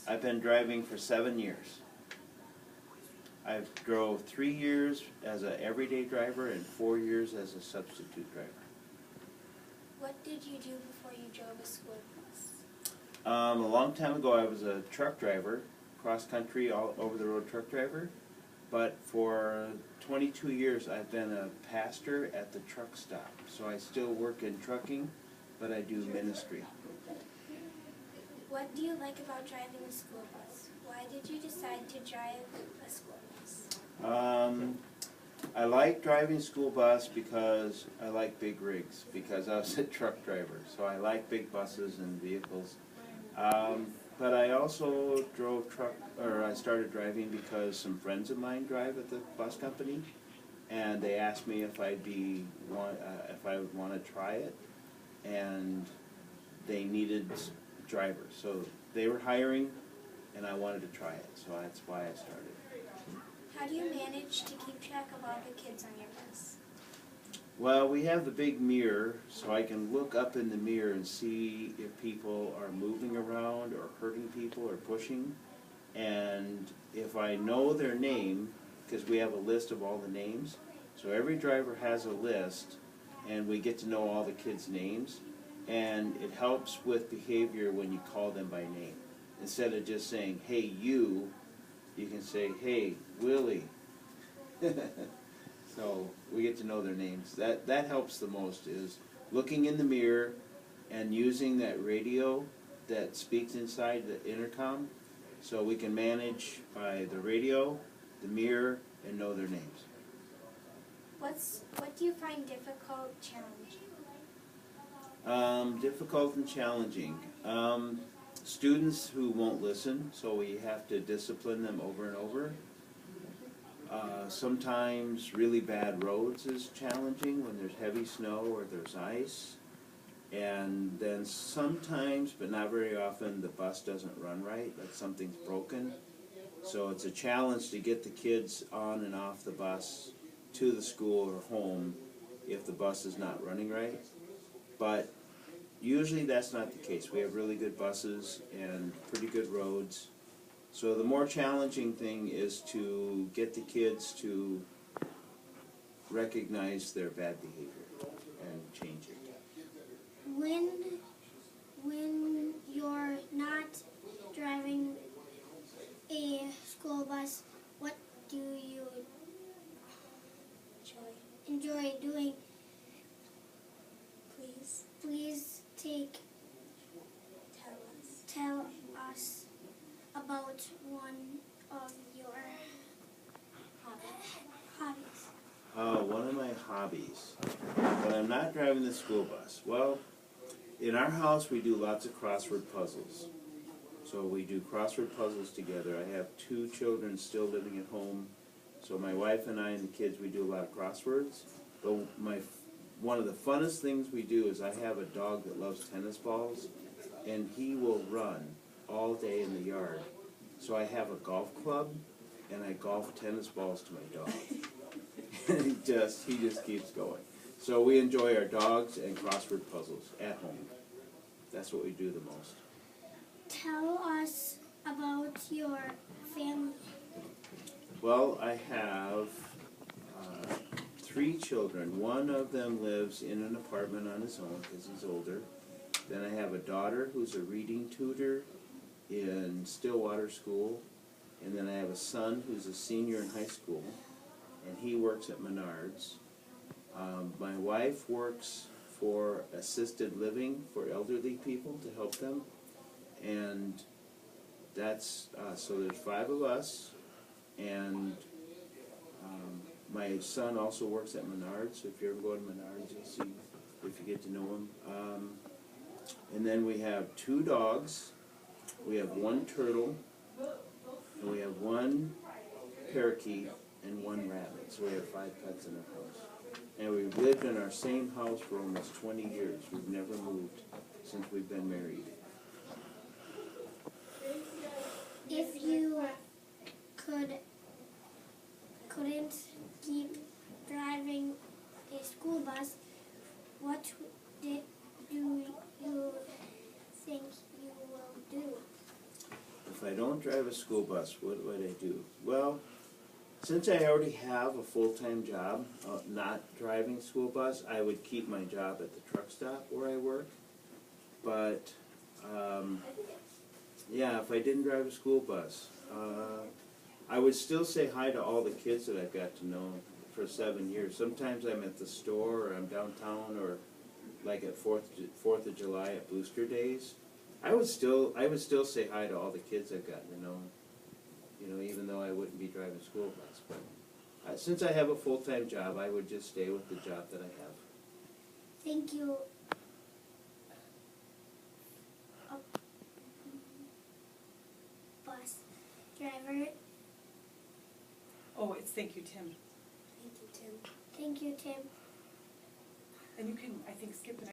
I've been driving for 7 years. I've drove 3 years as an everyday driver and 4 years as a substitute driver. What did you do before you drove a school bus? A long time ago I was a truck driver, cross-country, all over-the-road truck driver. But for 22 years I've been a pastor at the truck stop. So I still work in trucking, but I do ministry. What do you like about driving a school bus? Why did you decide to drive a school bus? I like driving a school bus because I like big rigs, because I was a truck driver. So I like big buses and vehicles. But I also I started driving because some friends of mine drive at the bus company, and they asked me if I would want to try it, and they needed drivers. So they were hiring, and I wanted to try it, so that's why I started. How do you manage to keep track of all the kids on your bus? Well, we have the big mirror, so I can look up in the mirror and see if people are moving around or hurting people or pushing. And if I know their name, because we have a list of all the names, so every driver has a list, and we get to know all the kids' names, and it helps with behavior when you call them by name. Instead of just saying, hey, you can say, hey, Willie. So we get to know their names. That helps the most, is looking in the mirror and using that radio that speaks inside the intercom, so we can manage by the radio, the mirror, and know their names. What do you find difficult, challenging? Difficult and challenging. Students who won't listen, so we have to discipline them over and over. Sometimes really bad roads is challenging when there's heavy snow or there's ice. And then sometimes, but not very often, the bus doesn't run right, like something's broken. So it's a challenge to get the kids on and off the bus to the school or home if the bus is not running right. But usually that's not the case. We have really good buses and pretty good roads. So the more challenging thing is to get the kids to recognize their bad behavior and change it. When you're not driving a school bus, what do you enjoy doing? Please tell us about one of your hobbies. One of my hobbies, when I'm not driving the school bus. Well, in our house we do lots of crossword puzzles. So we do crossword puzzles together. I have 2 children still living at home. So my wife and I and the kids, we do a lot of crosswords. But one of the funnest things we do is I have a dog that loves tennis balls, and he will run all day in the yard. So I have a golf club, and I golf tennis balls to my dog. And he just keeps going. So we enjoy our dogs and crossword puzzles at home. That's what we do the most. Tell us about your family. Well, I have 3 children. One of them lives in an apartment on his own because he's older. Then I have a daughter who's a reading tutor in Stillwater School. And then I have a son who's a senior in high school, and he works at Menards. My wife works for assisted living for elderly people to help them. And that's, so there's 5 of us. And my son also works at Menards, so if you ever go to Menards, you'll see if you get to know him. And then we have 2 dogs, we have 1 turtle, and we have 1 parakeet and 1 rabbit. So we have 5 pets in our house. And we've lived in our same house for almost 20 years. We've never moved since we've been married. If you couldn't keep driving a school bus, what do you think you will do? The If I don't drive a school bus, what would I do? Well, since I already have a full-time job, not driving school bus, I would keep my job at the truck stop where I work. But, yeah, if I didn't drive a school bus, I would still say hi to all the kids that I've got to know for 7 years. Sometimes I'm at the store, or I'm downtown, or like at 4th of July at Booster Days. I would still say hi to all the kids I've gotten to know. You know, even though I wouldn't be driving a school bus. But since I have a full-time job, I would just stay with the job that I have. Thank you. Bus driver. Oh, it's thank you, Tim. Thank you, Tim. Thank you, Tim. And you can, I think, skip it.